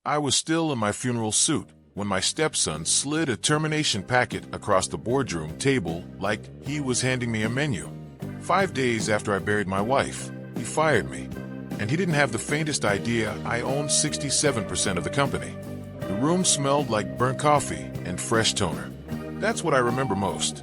I was still in my funeral suit when my stepson slid a termination packet across the boardroom table like he was handing me a menu. 5 days after I buried my wife, he fired me. And he didn't have the faintest idea I owned 67% of the company. The room smelled like burnt coffee and fresh toner. That's what I remember most.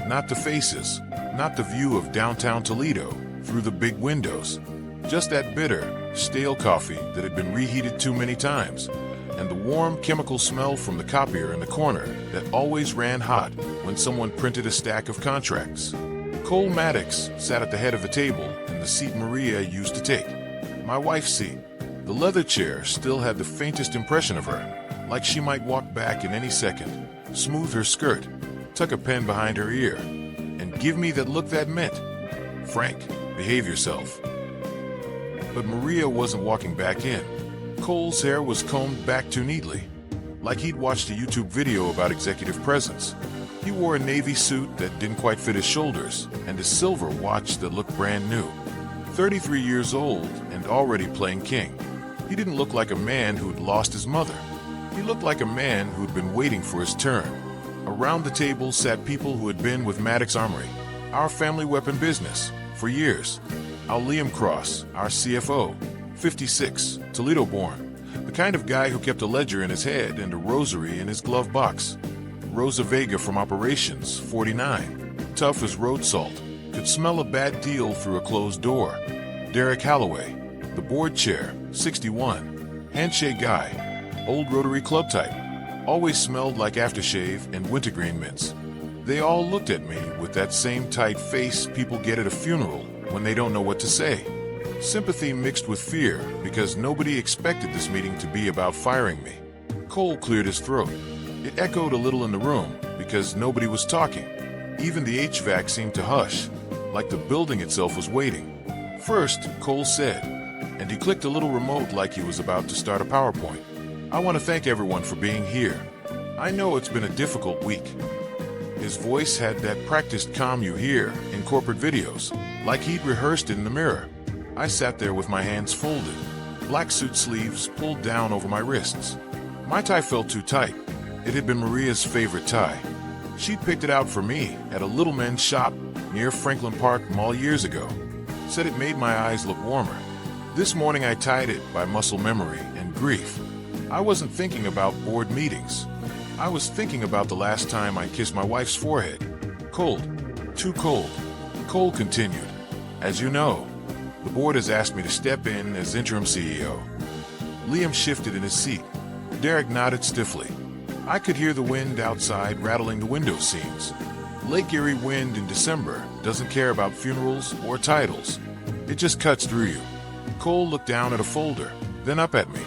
Not the faces, not the view of downtown Toledo through the big windows. Just that bitter, stale coffee that had been reheated too many times, and the warm chemical smell from the copier in the corner that always ran hot when someone printed a stack of contracts. Cole Maddox sat at the head of the table in the seat Maria used to take. My wife's seat. The leather chair still had the faintest impression of her, like she might walk back in any second, smooth her skirt, tuck a pen behind her ear, and give me that look that meant, "Frank, behave yourself." But Maria wasn't walking back in. Cole's hair was combed back too neatly, like he'd watched a YouTube video about executive presence. He wore a navy suit that didn't quite fit his shoulders, and a silver watch that looked brand new. 33 years old and already playing king. He didn't look like a man who'd lost his mother. He looked like a man who'd been waiting for his turn. Around the table sat people who had been with Maddox Armory, our family weapon business, for years. Our Liam Cross, our CFO, 56, Toledo-born, the kind of guy who kept a ledger in his head and a rosary in his glove box. Rosa Vega from Operations, 49, tough as road salt, could smell a bad deal through a closed door. Derek Holloway, the board chair, 61, handshake guy, old Rotary Club type, always smelled like aftershave and wintergreen mints. They all looked at me with that same tight face people get at a funeral when they don't know what to say. Sympathy mixed with fear because nobody expected this meeting to be about firing me. Cole cleared his throat. It echoed a little in the room because nobody was talking. Even the HVAC seemed to hush, like the building itself was waiting. First, Cole said, and he clicked a little remote like he was about to start a PowerPoint. "I want to thank everyone for being here. I know it's been a difficult week." His voice had that practiced calm you hear in corporate videos, like he'd rehearsed it in the mirror. I sat there with my hands folded, black suit sleeves pulled down over my wrists. My tie felt too tight. It had been Maria's favorite tie. She'd picked it out for me at a little men's shop near Franklin Park Mall years ago. Said it made my eyes look warmer. This morning I tied it by muscle memory and grief. I wasn't thinking about board meetings. I was thinking about the last time I kissed my wife's forehead. Cold. Too cold. Cole continued. "As you know, the board has asked me to step in as interim CEO." Liam shifted in his seat. Derek nodded stiffly. I could hear the wind outside rattling the window seams. Lake Erie wind in December doesn't care about funerals or titles. It just cuts through you. Cole looked down at a folder, then up at me.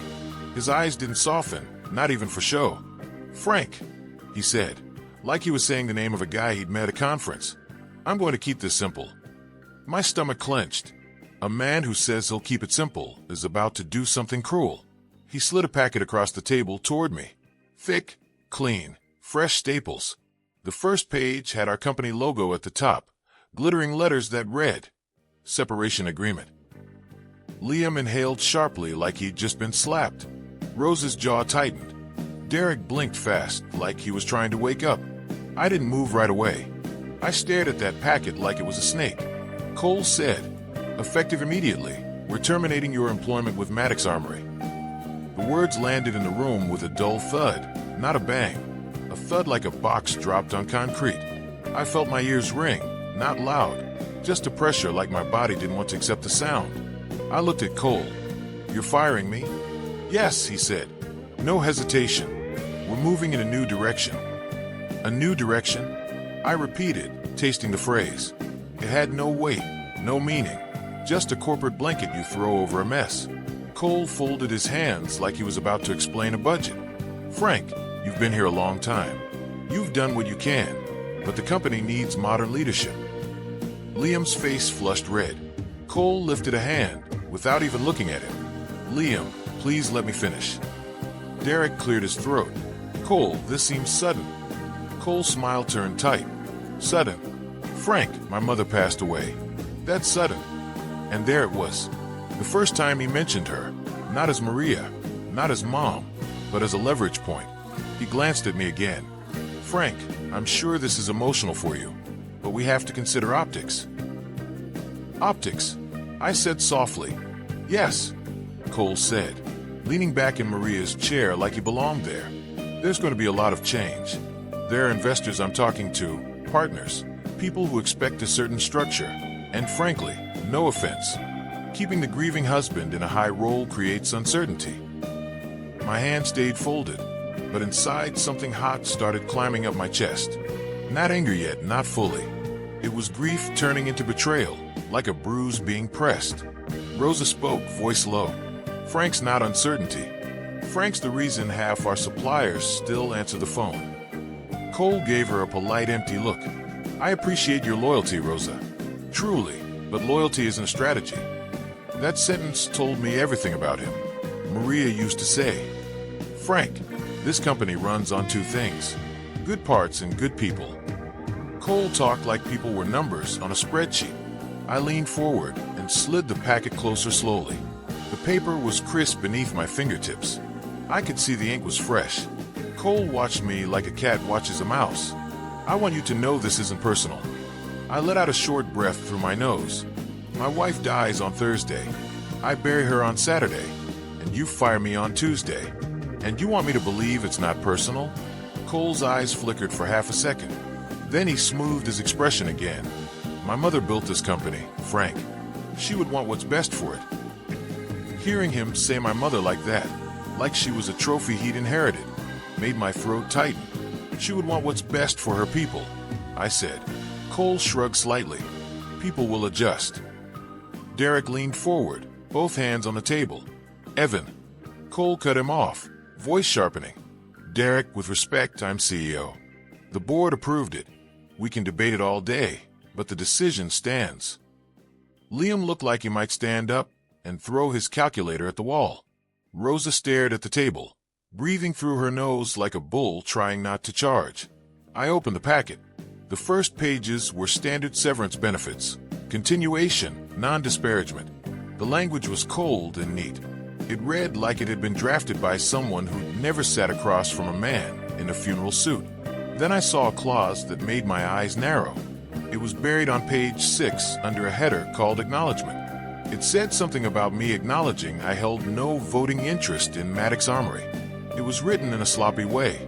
His eyes didn't soften, not even for show. "Frank," he said, like he was saying the name of a guy he'd met at a conference. "I'm going to keep this simple." My stomach clenched. A man who says he'll keep it simple is about to do something cruel. He slid a packet across the table toward me. Thick, clean, fresh staples. The first page had our company logo at the top, glittering letters that read, "Separation Agreement." Liam inhaled sharply like he'd just been slapped. Rose's jaw tightened. Derek blinked fast, like he was trying to wake up. I didn't move right away. I stared at that packet like it was a snake. Cole said, "Effective immediately, we're terminating your employment with Maddox Armory." The words landed in the room with a dull thud, not a bang. A thud like a box dropped on concrete. I felt my ears ring, not loud, just a pressure like my body didn't want to accept the sound. I looked at Cole. "You're firing me?" "Yes," he said. No hesitation. "We're moving in a new direction." "A new direction?" I repeated, tasting the phrase. It had no weight, no meaning, just a corporate blanket you throw over a mess. Cole folded his hands like he was about to explain a budget. "Frank, you've been here a long time. You've done what you can, but the company needs modern leadership." Liam's face flushed red. Cole lifted a hand, without even looking at him. "Liam, please let me finish." Derek cleared his throat. "Cole, this seems sudden." Cole's smile turned tight. "Sudden? Frank, my mother passed away. That's sudden." And there it was. The first time he mentioned her, not as Maria, not as mom, but as a leverage point. He glanced at me again. "Frank, I'm sure this is emotional for you, but we have to consider optics." "Optics?" I said softly. "Yes," Cole said, leaning back in Maria's chair like he belonged there. "There's going to be a lot of change. There are investors I'm talking to, partners, people who expect a certain structure, and frankly, no offense, keeping the grieving husband in a high role creates uncertainty." My hand stayed folded, but inside something hot started climbing up my chest. Not anger yet, not fully. It was grief turning into betrayal, like a bruise being pressed. Rosa spoke, voice low. "Frank's not uncertainty. Frank's the reason half our suppliers still answer the phone." Cole gave her a polite, empty look. "I appreciate your loyalty, Rosa. Truly, but loyalty isn't a strategy." That sentence told me everything about him. Maria used to say, "Frank, this company runs on two things, good parts and good people." Cole talked like people were numbers on a spreadsheet. I leaned forward and slid the packet closer slowly. The paper was crisp beneath my fingertips. I could see the ink was fresh. Cole watched me like a cat watches a mouse. "I want you to know this isn't personal." I let out a short breath through my nose. "My wife dies on Thursday. I bury her on Saturday. And you fire me on Tuesday. And you want me to believe it's not personal?" Cole's eyes flickered for half a second. Then he smoothed his expression again. "My mother built this company, Frank. She would want what's best for it." Hearing him say my mother like that, like she was a trophy he'd inherited, made my throat tighten. "She would want what's best for her people," I said. Cole shrugged slightly. "People will adjust." Derek leaned forward, both hands on the table. "Evan." Cole cut him off, voice sharpening. "Derek, with respect, I'm CEO. The board approved it. We can debate it all day, but the decision stands." Liam looked like he might stand up and throw his calculator at the wall. Rosa stared at the table, breathing through her nose like a bull trying not to charge. I opened the packet. The first pages were standard severance benefits, continuation, non-disparagement. The language was cold and neat. It read like it had been drafted by someone who'd never sat across from a man in a funeral suit. Then I saw a clause that made my eyes narrow. It was buried on page 6 under a header called Acknowledgement. It said something about me acknowledging I held no voting interest in Maddox Armory. It was written in a sloppy way,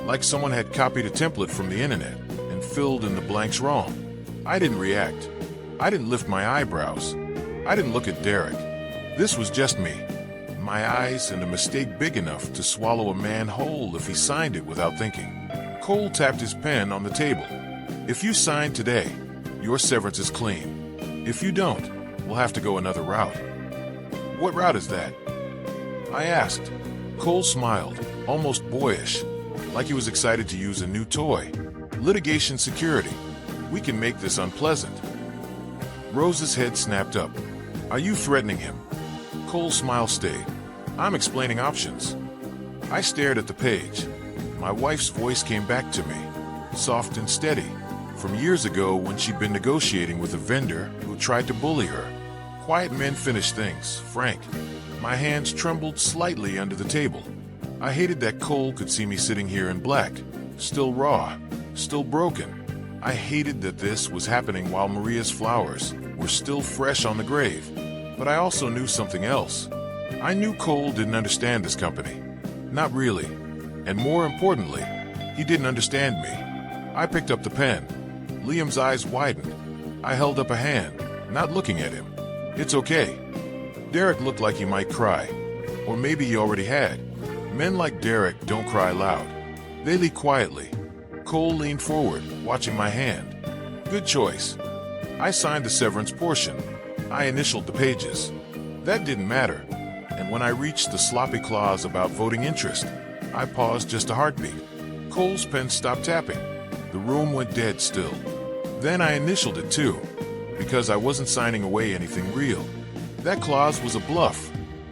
like someone had copied a template from the internet and filled in the blanks wrong. I didn't react. I didn't lift my eyebrows. I didn't look at Derek. This was just me. My eyes and a mistake big enough to swallow a man whole if he signed it without thinking. Cole tapped his pen on the table. "If you sign today, your severance is clean. If you don't, we'll have to go another route." "What route is that?" I asked. Cole smiled, almost boyish, like he was excited to use a new toy. "Litigation security. We can make this unpleasant." Rose's head snapped up. "Are you threatening him?" Cole's smile stayed. "I'm explaining options." I stared at the page. My wife's voice came back to me, soft and steady, from years ago when she'd been negotiating with a vendor who tried to bully her. "Quiet men finish things, Frank." My hands trembled slightly under the table. I hated that Cole could see me sitting here in black, still raw, still broken. I hated that this was happening while Maria's flowers were still fresh on the grave. But I also knew something else. I knew Cole didn't understand this company. Not really. And more importantly, he didn't understand me. I picked up the pen. Liam's eyes widened. I held up a hand, not looking at him. "It's okay." Derek looked like he might cry. Or maybe he already had. Men like Derek don't cry loud. They leak quietly. Cole leaned forward, watching my hand. "Good choice." I signed the severance portion. I initialed the pages. That didn't matter. And when I reached the sloppy clause about voting interest, I paused just a heartbeat. Cole's pen stopped tapping. The room went dead still. Then I initialed it too, because I wasn't signing away anything real. That clause was a bluff,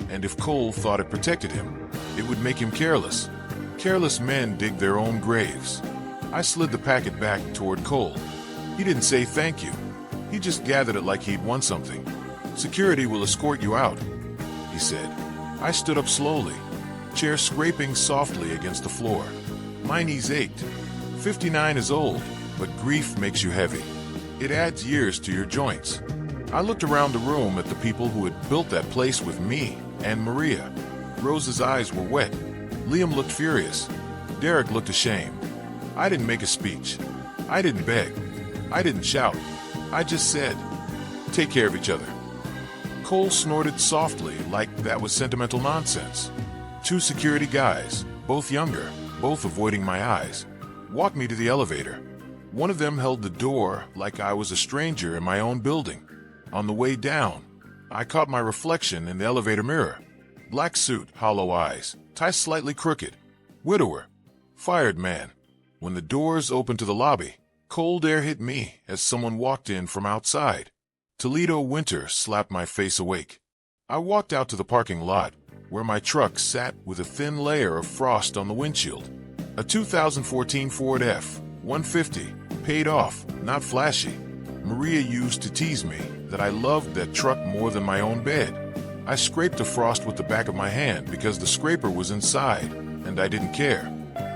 and if Cole thought it protected him, it would make him careless. Careless men dig their own graves. I slid the packet back toward Cole. He didn't say thank you. He just gathered it like he'd won something. "Security will escort you out," he said. I stood up slowly. chair scraping softly against the floor. My knees ached. 59 is old, but grief makes you heavy. It adds years to your joints. I looked around the room at the people who had built that place with me and Maria. Rose's eyes were wet. Liam looked furious. Derek looked ashamed. I didn't make a speech. I didn't beg. I didn't shout. I just said, "Take care of each other." Cole snorted softly like that was sentimental nonsense. Two security guys, both younger, both avoiding my eyes, walked me to the elevator. One of them held the door like I was a stranger in my own building. On the way down, I caught my reflection in the elevator mirror. Black suit, hollow eyes, tie slightly crooked. Widower. Fired man. When the doors opened to the lobby, cold air hit me as someone walked in from outside. Toledo winter slapped my face awake. I walked out to the parking lot, where my truck sat with a thin layer of frost on the windshield. A 2014 Ford F-150, paid off, not flashy. Maria used to tease me that I loved that truck more than my own bed. I scraped the frost with the back of my hand because the scraper was inside, and I didn't care.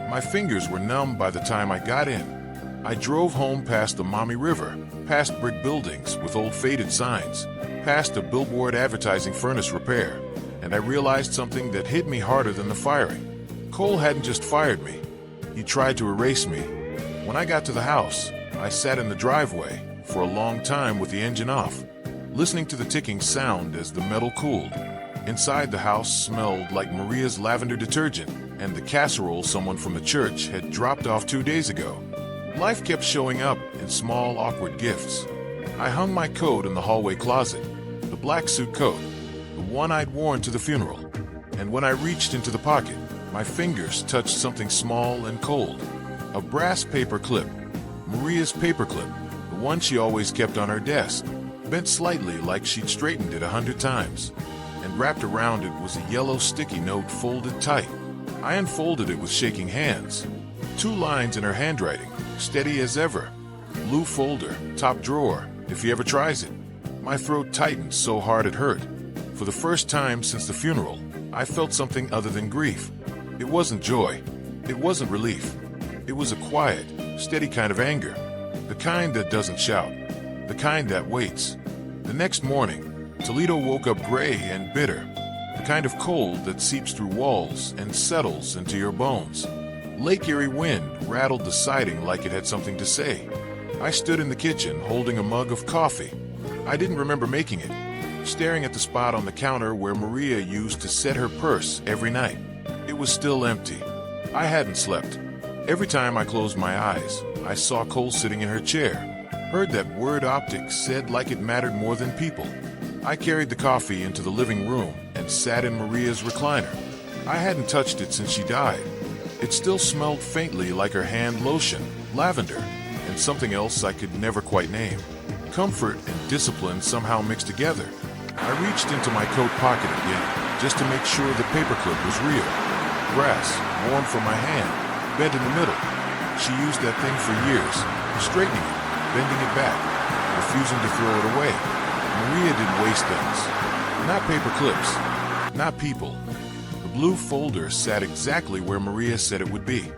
My fingers were numb by the time I got in. I drove home past the Maumee River, past brick buildings with old faded signs, past a billboard advertising furnace repair, and I realized something that hit me harder than the firing. Cole hadn't just fired me. He tried to erase me. When I got to the house, I sat in the driveway for a long time with the engine off, listening to the ticking sound as the metal cooled. Inside the house smelled like Maria's lavender detergent and the casserole someone from the church had dropped off 2 days ago. Life kept showing up in small, awkward gifts. I hung my coat in the hallway closet, the black suit coat, the one I'd worn to the funeral. And when I reached into the pocket, my fingers touched something small and cold. A brass paper clip. Maria's paper clip, the one she always kept on her desk, bent slightly like she'd straightened it 100 times. And wrapped around it was a yellow sticky note folded tight. I unfolded it with shaking hands. 2 lines in her handwriting, steady as ever. Blue folder, top drawer, if he ever tries it. My throat tightened so hard it hurt. For the first time since the funeral, I felt something other than grief. It wasn't joy. It wasn't relief. It was a quiet, steady kind of anger. The kind that doesn't shout. The kind that waits. The next morning, Toledo woke up gray and bitter. The kind of cold that seeps through walls and settles into your bones. Lake Erie wind rattled the siding like it had something to say. I stood in the kitchen holding a mug of coffee. I didn't remember making it. Staring at the spot on the counter where Maria used to set her purse every night. It was still empty. I hadn't slept. Every time I closed my eyes, I saw Cole sitting in her chair. Heard that word optics said like it mattered more than people. I carried the coffee into the living room and sat in Maria's recliner. I hadn't touched it since she died. It still smelled faintly like her hand lotion, lavender, and something else I could never quite name. Comfort and discipline somehow mixed together. I reached into my coat pocket again, just to make sure the paperclip was real. Brass, warm from my hand, bent in the middle. She used that thing for years, straightening it, bending it back, refusing to throw it away. Maria didn't waste things. Not paper clips. Not people. The blue folder sat exactly where Maria said it would be.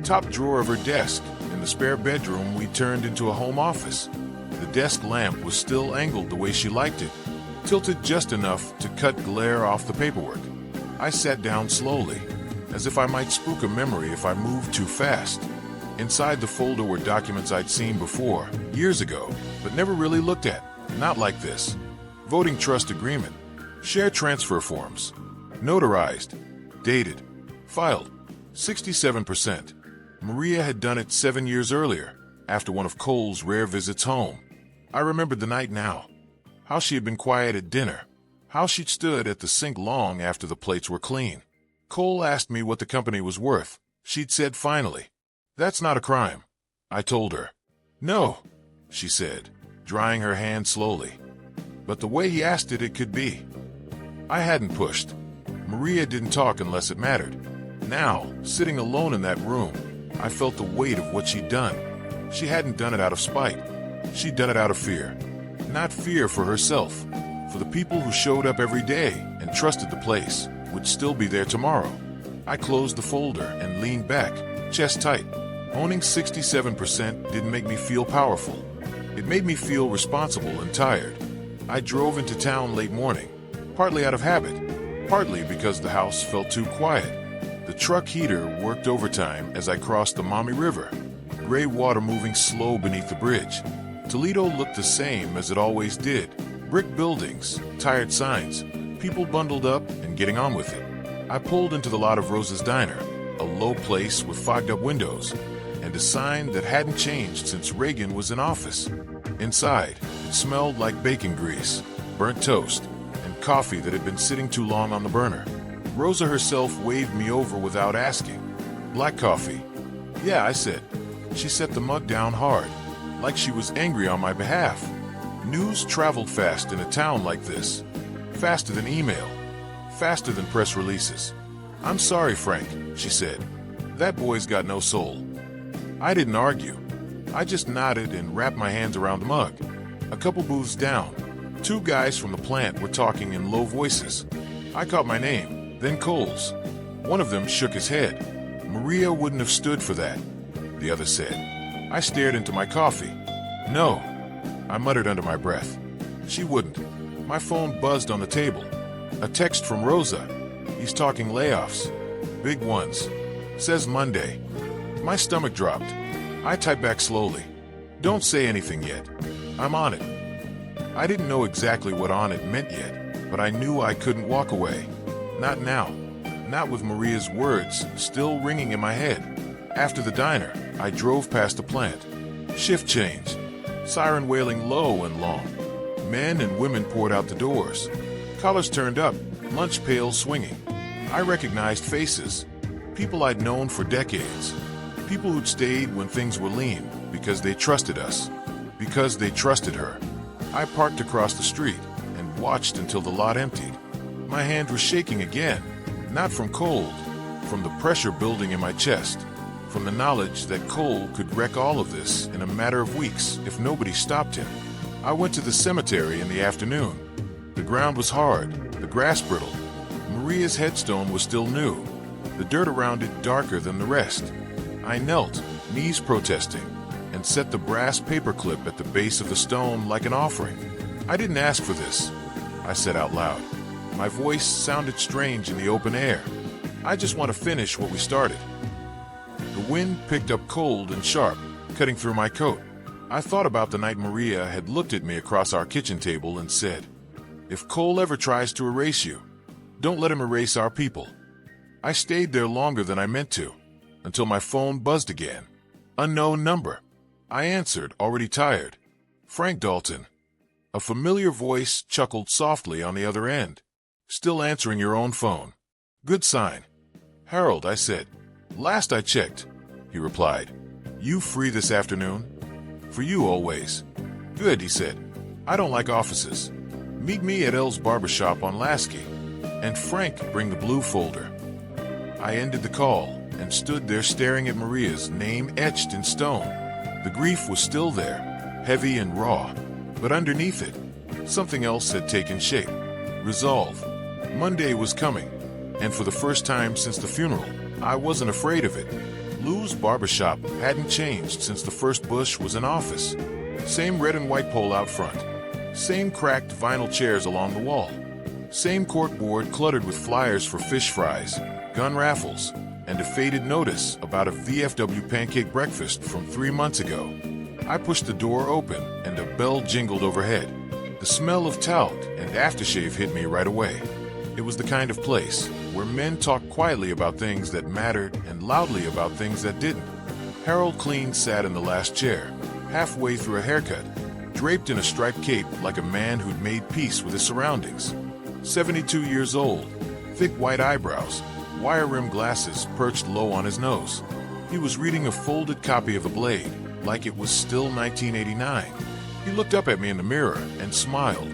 Top drawer of her desk, in the spare bedroom we turned into a home office. The desk lamp was still angled the way she liked it, tilted just enough to cut glare off the paperwork. I sat down slowly, as if I might spook a memory if I moved too fast. Inside the folder were documents I'd seen before, years ago, but never really looked at. Not like this. Voting trust agreement. Share transfer forms. Notarized. Dated. Filed. 67%. Maria had done it 7 years earlier, after one of Cole's rare visits home. I remembered the night now. How she had been quiet at dinner. How she'd stood at the sink long after the plates were clean. Cole asked me what the company was worth. She'd said finally. "That's not a crime," I told her. "No," she said, drying her hand slowly. But the way he asked it, it could be. I hadn't pushed. Maria didn't talk unless it mattered. Now, sitting alone in that room, I felt the weight of what she'd done. She hadn't done it out of spite. She'd done it out of fear. Not fear for herself, for the people who showed up every day and trusted the place would still be there tomorrow. I closed the folder and leaned back, chest tight. Owning 67% didn't make me feel powerful. It made me feel responsible and tired. I drove into town late morning, partly out of habit, partly because the house felt too quiet. The truck heater worked overtime as I crossed the Maumee River, gray water moving slow beneath the bridge. Toledo looked the same as it always did. Brick buildings, tired signs, people bundled up and getting on with it. I pulled into the lot of Rosa's Diner, a low place with fogged-up windows, and a sign that hadn't changed since Reagan was in office. Inside, it smelled like bacon grease, burnt toast, and coffee that had been sitting too long on the burner. Rosa herself waved me over without asking. "Black coffee." "Yeah," I said. She set the mug down hard, like she was angry on my behalf. News traveled fast in a town like this. Faster than email. Faster than press releases. "I'm sorry, Frank," she said. "That boy's got no soul." I didn't argue. I just nodded and wrapped my hands around the mug. A couple booths down, two guys from the plant were talking in low voices. I caught my name, then Cole's. One of them shook his head. "Maria wouldn't have stood for that," the other said. I stared into my coffee. "No," I muttered under my breath. "She wouldn't." My phone buzzed on the table. A text from Rosa. "He's talking layoffs. Big ones. Says Monday." My stomach dropped. I typed back slowly. "Don't say anything yet. I'm on it." I didn't know exactly what "on it" meant yet, but I knew I couldn't walk away. Not now. Not with Maria's words still ringing in my head. After the diner, I drove past the plant. Shift change. Siren wailing low and long. Men and women poured out the doors. Collars turned up, lunch pails swinging. I recognized faces. People I'd known for decades. People who'd stayed when things were lean because they trusted us. Because they trusted her. I parked across the street and watched until the lot emptied. My hand was shaking again, not from cold, from the pressure building in my chest, from the knowledge that Cole could wreck all of this in a matter of weeks if nobody stopped him. I went to the cemetery in the afternoon. The ground was hard, the grass brittle. Maria's headstone was still new, the dirt around it darker than the rest. I knelt, knees protesting, and set the brass paperclip at the base of the stone like an offering. "I didn't ask for this," I said out loud. My voice sounded strange in the open air. "I just want to finish what we started." The wind picked up cold and sharp, cutting through my coat. I thought about the night Maria had looked at me across our kitchen table and said, "If Cole ever tries to erase you, don't let him erase our people." I stayed there longer than I meant to, until my phone buzzed again. Unknown number. I answered, already tired. "Frank Dalton." A familiar voice chuckled softly on the other end. "Still answering your own phone. Good sign." "Harold," I said. "Last I checked," he replied. "You free this afternoon?" "For you always." "Good," he said. "I don't like offices. Meet me at L's barbershop on Lasky. And Frank, bring the blue folder." I ended the call and stood there staring at Maria's name etched in stone. The grief was still there, heavy and raw, but underneath it, something else had taken shape. Resolve. Monday was coming, and for the first time since the funeral, I wasn't afraid of it. Lou's barbershop hadn't changed since the first Bush was in office. Same red and white pole out front. Same cracked vinyl chairs along the wall. Same corkboard cluttered with flyers for fish fries, gun raffles, and a faded notice about a VFW pancake breakfast from 3 months ago. I pushed the door open and a bell jingled overhead. The smell of talc and aftershave hit me right away. It was the kind of place where men talked quietly about things that mattered and loudly about things that didn't. Harold Clean sat in the last chair, halfway through a haircut, draped in a striped cape like a man who'd made peace with his surroundings. 72 years old, thick white eyebrows, wire-rimmed glasses perched low on his nose. He was reading a folded copy of The Blade, like it was still 1989. He looked up at me in the mirror and smiled.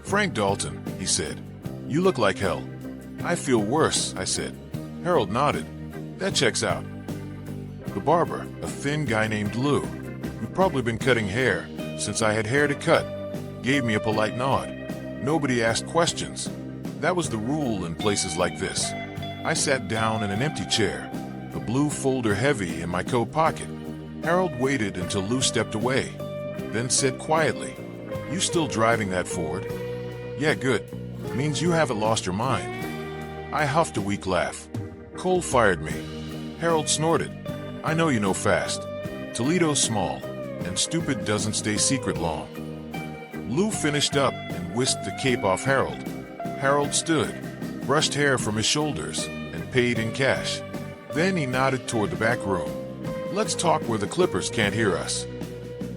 "Frank Dalton," he said. "You look like hell." "I feel worse," I said. Harold nodded. "That checks out." The barber, a thin guy named Lou, who'd probably been cutting hair since I had hair to cut, gave me a polite nod. Nobody asked questions. That was the rule in places like this. I sat down in an empty chair, the blue folder heavy in my coat pocket. Harold waited until Lou stepped away, then said quietly, "You still driving that Ford?" "Yeah, good. Means you haven't lost your mind." I huffed a weak laugh. "Cole fired me." Harold snorted. "I know you know fast. Toledo's small, and stupid doesn't stay secret long." Lou finished up and whisked the cape off Harold. Harold stood, brushed hair from his shoulders, and paid in cash. Then he nodded toward the back room. "Let's talk where the Clippers can't hear us."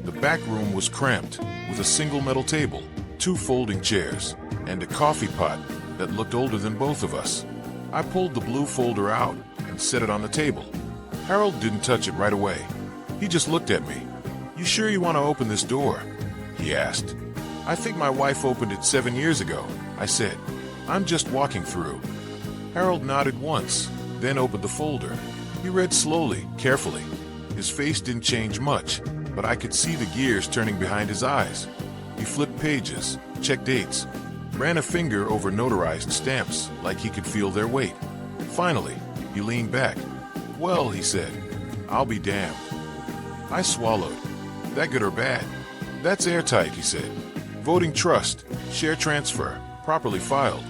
The back room was cramped, with a single metal table, 2 folding chairs, and a coffee pot that looked older than both of us. I pulled the blue folder out and set it on the table. Harold didn't touch it right away. He just looked at me. "You sure you want to open this door?" he asked. "I think my wife opened it 7 years ago," I said. "I'm just walking through." Harold nodded once, then opened the folder. He read slowly, carefully. His face didn't change much, but I could see the gears turning behind his eyes. He flipped pages, checked dates, ran a finger over notarized stamps like he could feel their weight. Finally, he leaned back. "Well," he said, "I'll be damned." I swallowed. "That good or bad?" "That's airtight," he said. "Voting trust, share transfer, properly filed.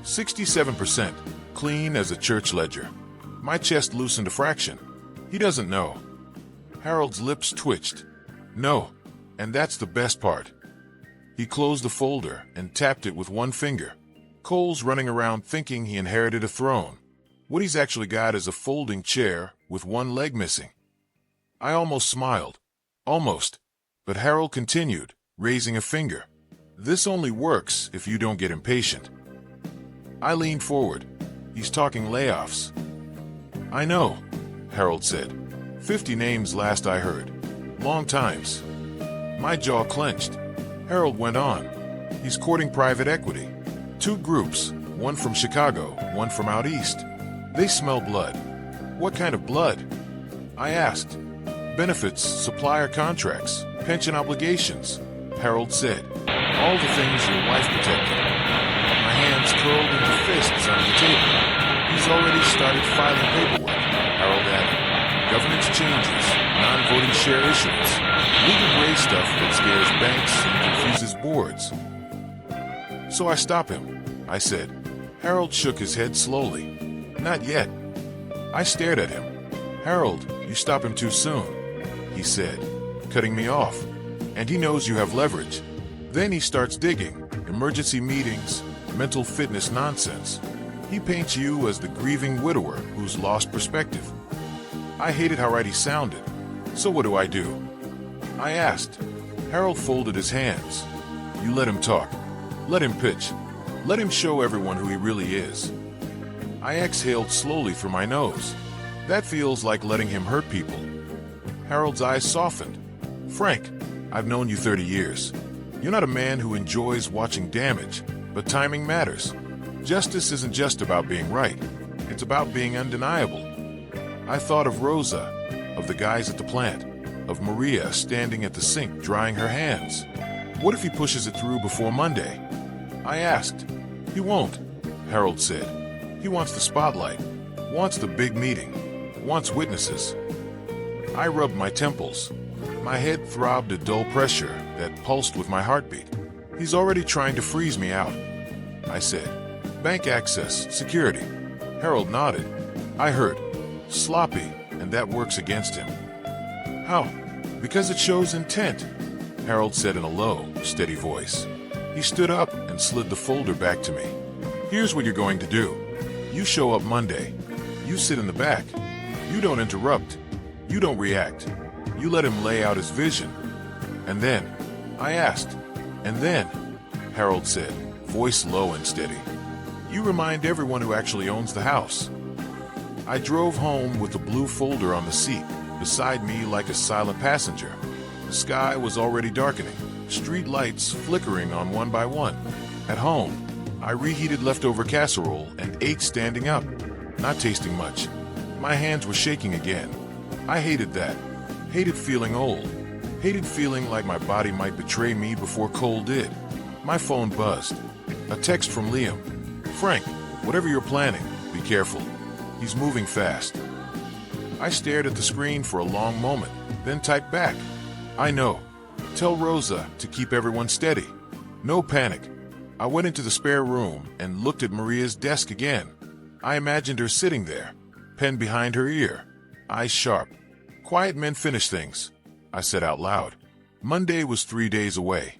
67%, clean as a church ledger." My chest loosened a fraction. "He doesn't know." Harold's lips twitched. "No, and that's the best part." He closed the folder and tapped it with one finger. "Cole's running around thinking he inherited a throne. What he's actually got is a folding chair with one leg missing." I almost smiled. Almost. But Harold continued, raising a finger. "This only works if you don't get impatient." I leaned forward. "He's talking layoffs." "I know," Harold said. 50 names last I heard. Long times." My jaw clenched. Harold went on. "He's courting private equity. 2 groups, one from Chicago, one from out east. They smell blood." "What kind of blood?" I asked. "Benefits, supplier contracts, pension obligations," Harold said. "All the things your wife protected." My hands curled into fists under the table. "He's already started filing paperwork," Harold added. "Governance changes, non-voting share issuance, legal gray stuff that scares banks and confuses boards." "So I stop him," I said. Harold shook his head slowly. "Not yet." I stared at him. "Harold, you stop him too soon," he said, cutting me off. "And he knows you have leverage." Then he starts digging, emergency meetings, mental fitness nonsense. He paints you as the grieving widower who's lost perspective. I hated how right he sounded. "So what do I do?" I asked. Harold folded his hands. "You let him talk. Let him pitch. Let him show everyone who he really is." I exhaled slowly through my nose. "That feels like letting him hurt people." Harold's eyes softened. "Frank, I've known you 30 years. You're not a man who enjoys watching damage, but timing matters. Justice isn't just about being right. It's about being undeniable." I thought of Rosa, of the guys at the plant, of Maria standing at the sink drying her hands. What if he pushes it through before Monday? I asked. "He won't," Harold said. "He wants the spotlight, wants the big meeting, wants witnesses." I rubbed my temples. My head throbbed a dull pressure that pulsed with my heartbeat. "He's already trying to freeze me out," I said. "Bank access, security." Harold nodded. I heard. "Sloppy, and that works against him." "How?" "Because it shows intent," Harold said in a low, steady voice. He stood up and slid the folder back to me. "Here's what you're going to do. You show up Monday. You sit in the back. You don't interrupt. You don't react. You let him lay out his vision. And then," I asked. "And then," Harold said, voice low and steady, "you remind everyone who actually owns the house." I drove home with the blue folder on the seat, beside me like a silent passenger. The sky was already darkening, street lights flickering on one by one. At home, I reheated leftover casserole and ate standing up, not tasting much. My hands were shaking again. I hated that. Hated feeling old. Hated feeling like my body might betray me before Cole did. My phone buzzed. A text from Liam. "Frank, whatever you're planning, be careful. He's moving fast. I stared at the screen for a long moment, then typed back. I know. Tell Rosa to keep everyone steady. No panic. I went into the spare room and looked at Maria's desk again. I imagined her sitting there, pen behind her ear, eyes sharp. Quiet men finish things, I said out loud. Monday was 3 days away.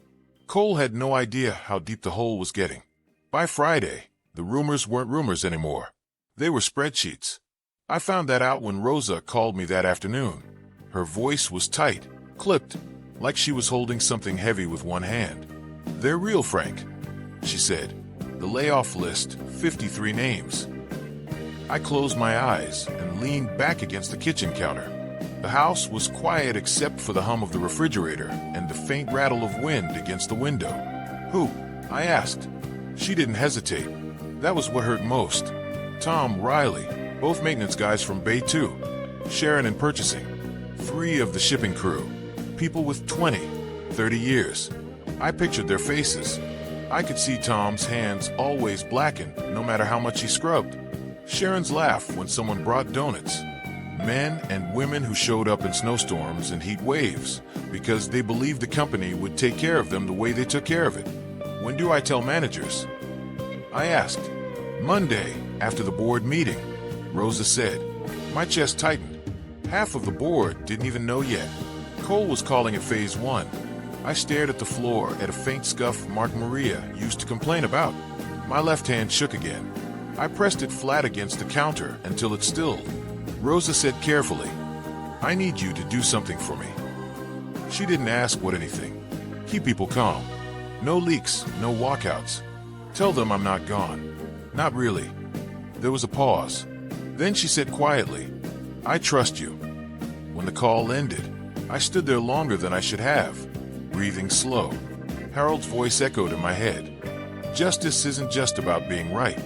Cole had no idea how deep the hole was getting. By Friday, the rumors weren't rumors anymore. They were spreadsheets. I found that out when Rosa called me that afternoon. Her voice was tight, clipped, like she was holding something heavy with one hand. They're real, Frank, she said. The layoff list, 53 names. I closed my eyes and leaned back against the kitchen counter. The house was quiet except for the hum of the refrigerator and the faint rattle of wind against the window. Who? I asked. She didn't hesitate. That was what hurt most. Tom, Riley, both maintenance guys from Bay 2. Sharon in purchasing. 3 of the shipping crew. People with 20, 30 years. I pictured their faces. I could see Tom's hands always blackened, no matter how much he scrubbed. Sharon's laugh when someone brought donuts. Men and women who showed up in snowstorms and heat waves because they believed the company would take care of them the way they took care of it. When do I tell managers? I asked. Monday, after the board meeting, Rosa said. My chest tightened. Half of the board didn't even know yet. Cole was calling it Phase 1. I stared at the floor at a faint scuff Mark Maria used to complain about. My left hand shook again. I pressed it flat against the counter until it stilled. Rosa said carefully, I need you to do something for me. She didn't ask what anything. Keep people calm. No leaks, no walkouts. Tell them I'm not gone. Not really. There was a pause. Then she said quietly, I trust you. When the call ended, I stood there longer than I should have, breathing slow. Harold's voice echoed in my head. Justice isn't just about being right.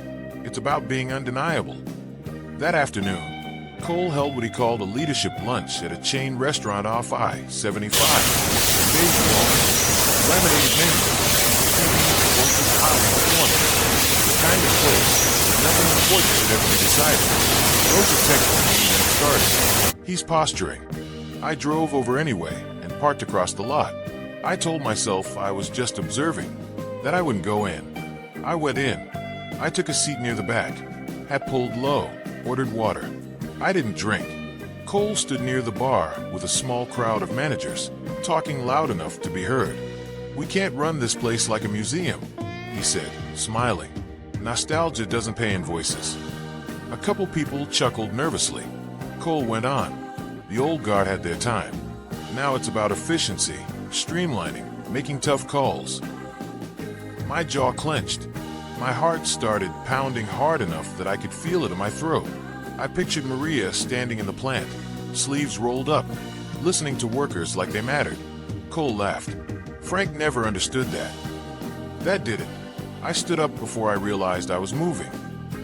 It's about being undeniable. That afternoon, Cole held what he called a leadership lunch at a chain restaurant off I-75. Beige wall, laminated menu, the kind of place where nothing important should ever be decided. Rosa texted me when it started. He's posturing. I drove over anyway and parked across the lot. I told myself I was just observing, that I wouldn't go in. I went in. I took a seat near the back, hat pulled low, ordered water. I didn't drink. Cole stood near the bar with a small crowd of managers, talking loud enough to be heard. We can't run this place like a museum, he said, smiling. Nostalgia doesn't pay invoices. A couple people chuckled nervously. Cole went on. The old guard had their time. Now it's about efficiency, streamlining, making tough calls. My jaw clenched. My heart started pounding hard enough that I could feel it in my throat. I pictured Maria standing in the plant, sleeves rolled up, listening to workers like they mattered. Cole laughed. Frank never understood that. That did it. I stood up before I realized I was moving.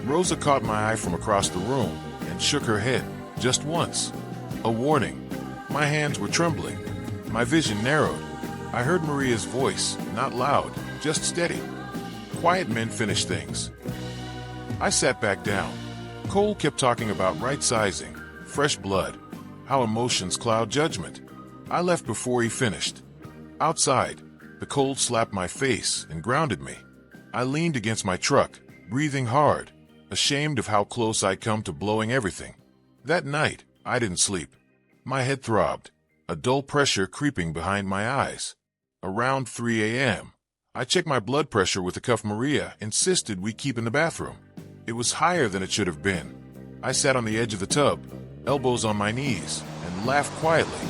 Rosa caught my eye from across the room and shook her head, just once. A warning. My hands were trembling. My vision narrowed. I heard Maria's voice, not loud, just steady. Quiet men finish things. I sat back down. Cole kept talking about right sizing, fresh blood, how emotions cloud judgment. I left before he finished. Outside, the cold slapped my face and grounded me. I leaned against my truck, breathing hard, ashamed of how close I'd come to blowing everything. That night, I didn't sleep. My head throbbed, a dull pressure creeping behind my eyes. Around 3 a.m., I checked my blood pressure with the cuff Maria insisted we keep in the bathroom. It was higher than it should have been. I sat on the edge of the tub, elbows on my knees, and laughed quietly.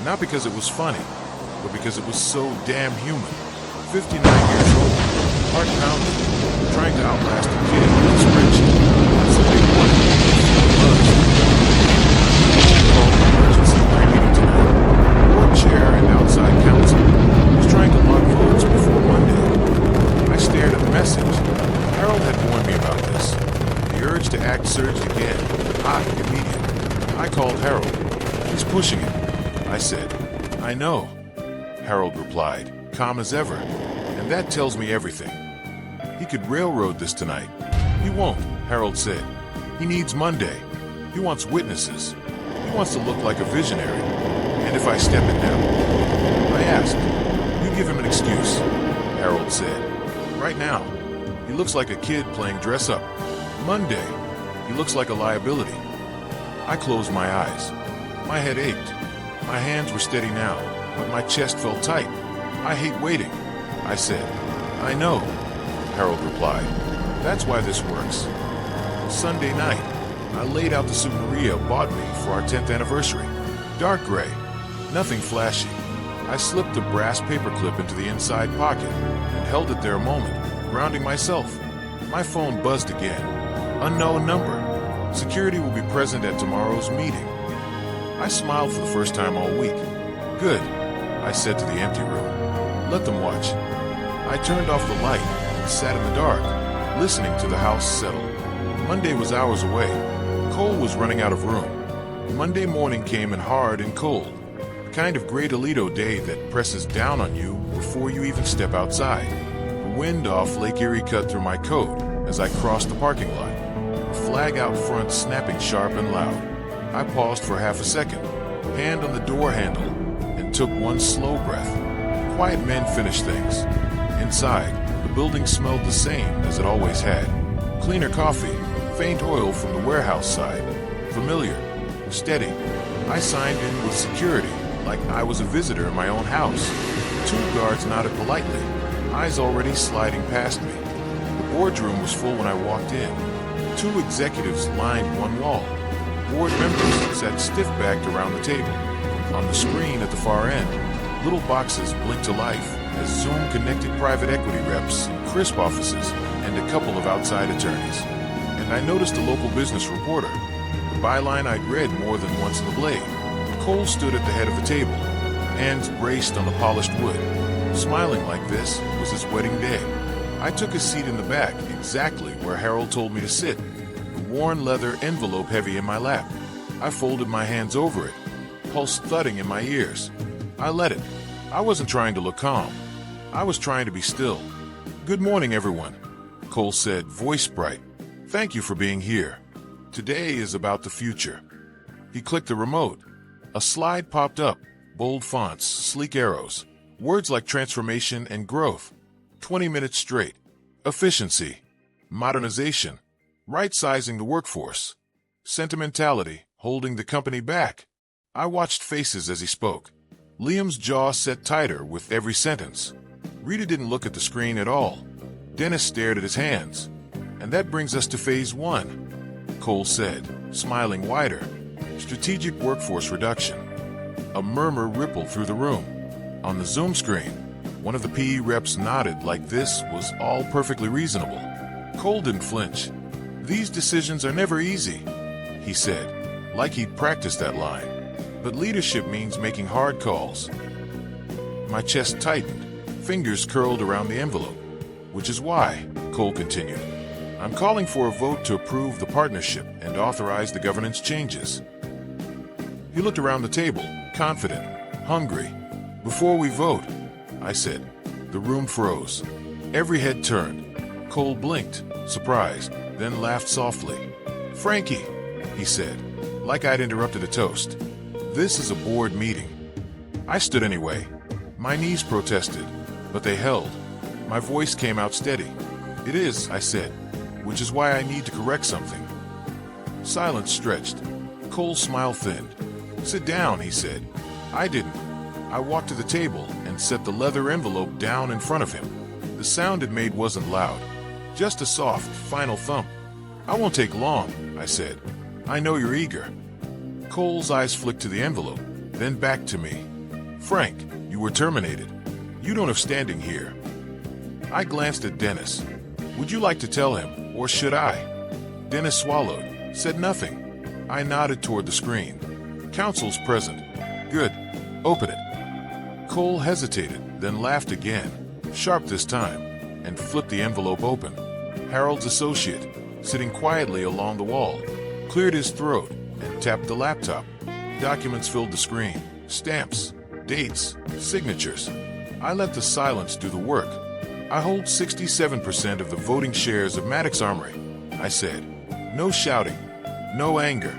Not because it was funny, but because it was so damn human. 59 years old, heart pounding, trying to outlast a kid with a spreadsheet. So they wanted called an emergency pre-meeting tonight. Board chair and outside counsel was trying to lock votes before Monday. I stared at the message. Harold had warned me about this. The urge to act surged again, hot, immediate. I called Harold. He's pushing it. I said, I know. Harold replied, calm as ever. And that tells me everything. He could railroad this tonight. He won't, Harold said. He needs Monday. He wants witnesses. He wants to look like a visionary. And if I step it now? I asked. You give him an excuse, Harold said. Right now, he looks like a kid playing dress-up. Monday, he looks like a liability. I closed my eyes. My head ached. My hands were steady now, but my chest felt tight. I hate waiting, I said. I know, Harold replied. That's why this works. Sunday night, I laid out the suit Maria bought me for our 10th anniversary. Dark gray, nothing flashy. I slipped a brass paperclip into the inside pocket and held it there a moment, grounding myself. My phone buzzed again. Unknown number. Security will be present at tomorrow's meeting. I smiled for the first time all week. Good, I said to the empty room. Let them watch. I turned off the light and sat in the dark, listening to the house settle. Monday was hours away. Cole was running out of room. Monday morning came in hard and cold. The kind of Great Alito day that presses down on you before you even step outside. The wind off Lake Erie cut through my coat as I crossed the parking lot. The flag out front snapping sharp and loud. I paused for half a second, hand on the door handle, and took one slow breath. Quiet men finish things. Inside, the building smelled the same as it always had. Cleaner coffee, faint oil from the warehouse side. Familiar, steady. I signed in with security, like I was a visitor in my own house. 2 guards nodded politely, eyes already sliding past me. The boardroom was full when I walked in. 2 executives lined one wall. Board members sat stiff-backed around the table. On the screen at the far end, little boxes blinked to life as Zoom connected private equity reps in crisp offices and a couple of outside attorneys. And I noticed a local business reporter, the byline I'd read more than once in the Blade. Cole stood at the head of the table, hands braced on the polished wood. Smiling like this was his wedding day. I took a seat in the back, exactly where Harold told me to sit. Worn leather envelope heavy in my lap. I folded my hands over it, pulse thudding in my ears. I let it. I wasn't trying to look calm. I was trying to be still. Good morning, everyone, Cole said, voice bright. Thank you for being here. Today is about the future. He clicked the remote. A slide popped up, bold fonts, sleek arrows, words like transformation and growth. 20 minutes straight. Efficiency. Modernization. Right-sizing the workforce. Sentimentality, holding the company back. I watched faces as he spoke. Liam's jaw set tighter with every sentence. Rita didn't look at the screen at all. Dennis stared at his hands. And that brings us to phase 1, Cole said, smiling wider. Strategic workforce reduction. A murmur rippled through the room. On the Zoom screen, one of the PE reps nodded like this was all perfectly reasonable. Cole didn't flinch. These decisions are never easy, he said, like he'd practiced that line. But leadership means making hard calls. My chest tightened, fingers curled around the envelope. Which is why, Cole continued, I'm calling for a vote to approve the partnership and authorize the governance changes. He looked around the table, confident, hungry. Before we vote, I said. The room froze. Every head turned. Cole blinked, surprised, then laughed softly. Frankie, he said, like I'd interrupted a toast. This is a board meeting. I stood anyway. My knees protested, but they held. My voice came out steady. It is, I said, which is why I need to correct something. Silence stretched. Cole's smile thinned. Sit down, he said. I didn't. I walked to the table and set the leather envelope down in front of him. The sound it made wasn't loud, just a soft, final thump. I won't take long, I said. I know you're eager. Cole's eyes flicked to the envelope, then back to me. Frank, you were terminated. You don't have standing here. I glanced at Dennis. Would you like to tell him, or should I? Dennis swallowed, said nothing. I nodded toward the screen. Counsel's present. Good. Open it. Cole hesitated, then laughed again, sharp this time, and flipped the envelope open. Harold's associate, sitting quietly along the wall, cleared his throat and tapped the laptop. Documents filled the screen. Stamps, dates, signatures. I let the silence do the work. I hold 67% of the voting shares of Maddox Armory, I said. No shouting, No anger,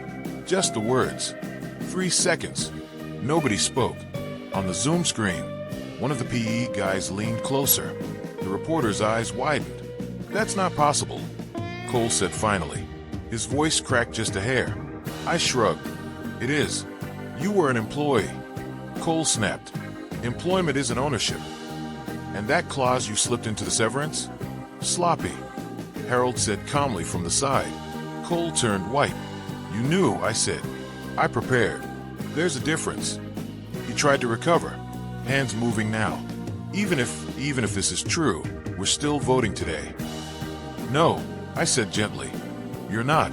just the words. 3 seconds. Nobody spoke. On the Zoom screen, one of the PE guys leaned closer. The reporter's eyes widened. "That's not possible," Cole said finally. His voice cracked just a hair. I shrugged. "It is. You were an employee." Cole snapped. "Employment isn't ownership." "And that clause you slipped into the severance?" "Sloppy," Harold said calmly from the side. Cole turned white. "You knew," I said. "I prepared." "There's a difference." He tried to recover, hands moving now. Even if this is true, we're still voting today." "No," I said gently. "You're not."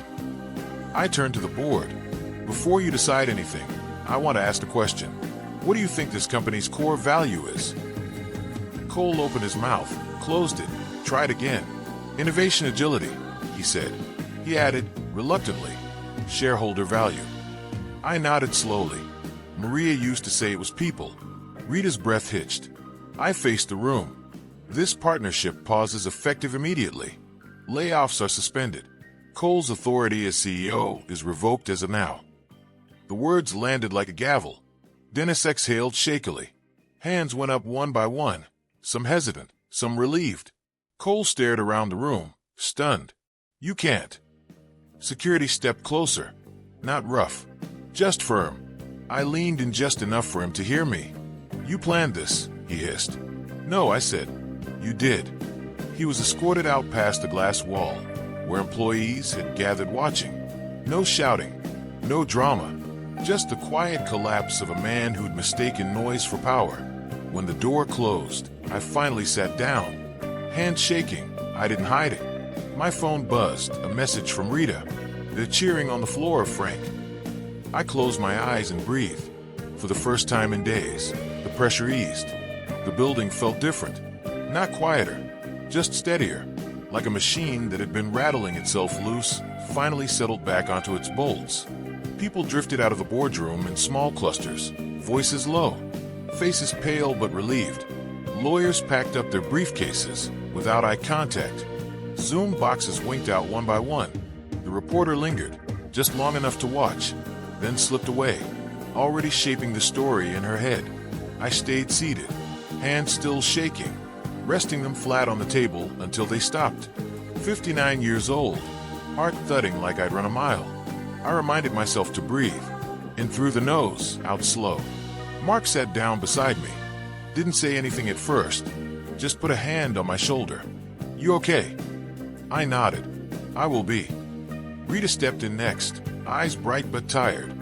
I turned to the board. "Before you decide anything, I want to ask a question. What do you think this company's core value is?" Cole opened his mouth, closed it, tried again. "Innovation agility," he said. He added, reluctantly, "shareholder value." I nodded slowly. Maria used to say it was people. Rita's breath hitched. I faced the room. This partnership pauses effective immediately. Layoffs are suspended. Cole's authority as CEO is revoked as of now. The words landed like a gavel. Dennis exhaled shakily. Hands went up one by one, some hesitant, some relieved. Cole stared around the room, stunned. "You can't." Security stepped closer. Not rough, just firm. I leaned in just enough for him to hear me. "You planned this," he hissed. "No," I said. "You did." He was escorted out past the glass wall, where employees had gathered watching. No shouting, no drama, just the quiet collapse of a man who'd mistaken noise for power. When the door closed, I finally sat down. Hands shaking, I didn't hide it. My phone buzzed, a message from Rita. "They're cheering on the floor, Frank." I closed my eyes and breathed. For the first time in days, the pressure eased. The building felt different. Not quieter, just steadier, like a machine that had been rattling itself loose, finally settled back onto its bolts. People drifted out of the boardroom in small clusters, voices low, faces pale but relieved. Lawyers packed up their briefcases without eye contact. Zoom boxes winked out one by one. The reporter lingered, just long enough to watch, then slipped away, already shaping the story in her head. I stayed seated, hands still shaking, resting them flat on the table until they stopped. 59 years old, heart thudding like I'd run a mile. I reminded myself to breathe. In through the nose, out slow. Mark sat down beside me. Didn't say anything at first, just put a hand on my shoulder. "You okay?" I nodded. "I will be." Rita stepped in next, eyes bright but tired.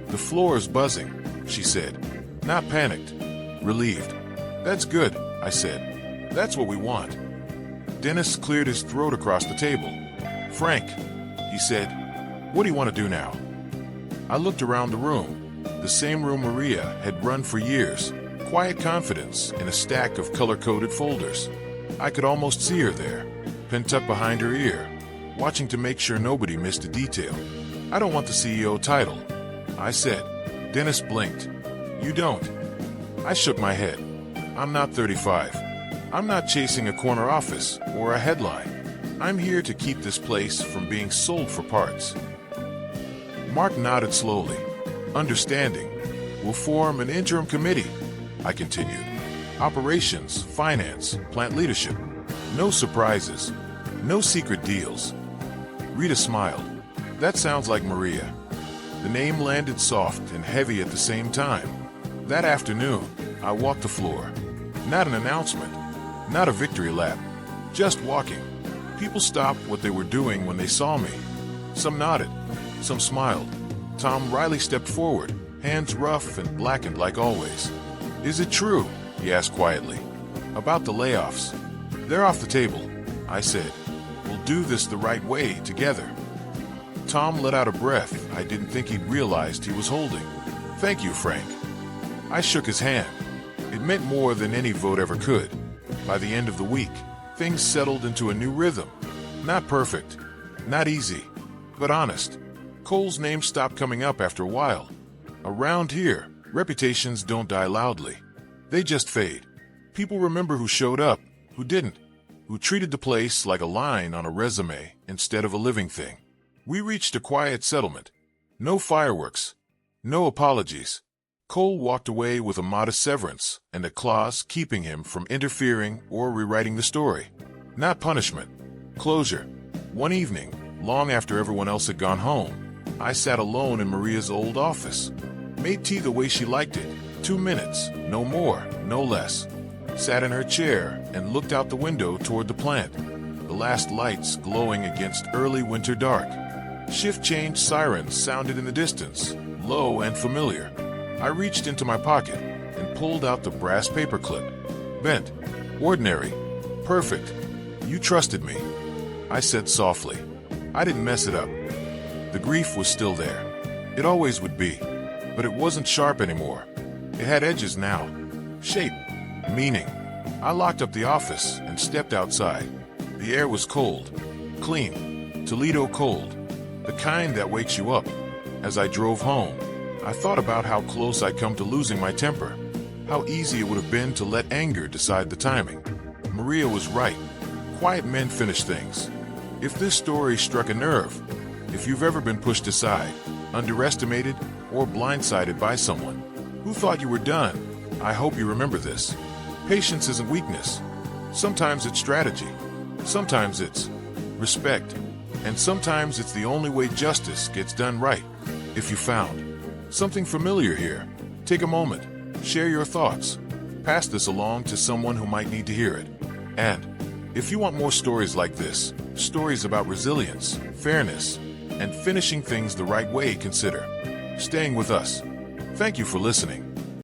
"The floor's buzzing," she said. Not panicked, relieved. "That's good," I said. "That's what we want." Dennis cleared his throat across the table. "Frank," he said, "what do you want to do now?" I looked around the room, the same room Maria had run for years, quiet confidence in a stack of color-coded folders. I could almost see her there, pent tucked behind her ear, watching to make sure nobody missed a detail. "I don't want the CEO title," I said. Dennis blinked. "You don't?" I shook my head. "I'm not 35. I'm not chasing a corner office or a headline. I'm here to keep this place from being sold for parts." Mark nodded slowly. "Understanding. We'll form an interim committee," I continued. "Operations, finance, plant leadership. No surprises. No secret deals." Rita smiled. "That sounds like Maria." The name landed soft and heavy at the same time. That afternoon, I walked the floor. Not an announcement, not a victory lap, just walking. People stopped what they were doing when they saw me. Some nodded, some smiled. Tom Riley stepped forward, hands rough and blackened like always. "Is it true?" he asked quietly. "About the layoffs." "They're off the table," I said. "We'll do this the right way together." Tom let out a breath I didn't think he'd realized he was holding. "Thank you, Frank." I shook his hand. It meant more than any vote ever could. By the end of the week, things settled into a new rhythm. Not perfect, not easy, but honest. Cole's name stopped coming up after a while. Around here, reputations don't die loudly. They just fade. People remember who showed up, who didn't, who treated the place like a line on a resume instead of a living thing. We reached a quiet settlement. No fireworks. No apologies. Cole walked away with a modest severance and a clause keeping him from interfering or rewriting the story. Not punishment. Closure. One evening, long after everyone else had gone home, I sat alone in Maria's old office. Made tea the way she liked it. 2 minutes, no more, no less. Sat in her chair and looked out the window toward the plant. The last lights glowing against early winter dark. Shift change sirens sounded in the distance, low and familiar. I reached into my pocket and pulled out the brass paperclip. Bent. Ordinary. Perfect. You trusted me. I said softly. I didn't mess it up. The grief was still there. It always would be. But it wasn't sharp anymore. It had edges now. Shape. Meaning. I locked up the office and stepped outside. The air was cold. Clean. Toledo cold. The kind that wakes you up. As I drove home, I thought about how close I'd come to losing my temper. How easy it would have been to let anger decide the timing. Maria was right. Quiet men finish things. If this story struck a nerve, if you've ever been pushed aside, underestimated, or blindsided by someone who thought you were done, I hope you remember this. Patience isn't weakness. Sometimes it's strategy. Sometimes it's respect. And sometimes it's the only way justice gets done right. If you found something familiar here, take a moment, share your thoughts, pass this along to someone who might need to hear it. And if you want more stories like this, stories about resilience, fairness, and finishing things the right way, consider staying with us. Thank you for listening.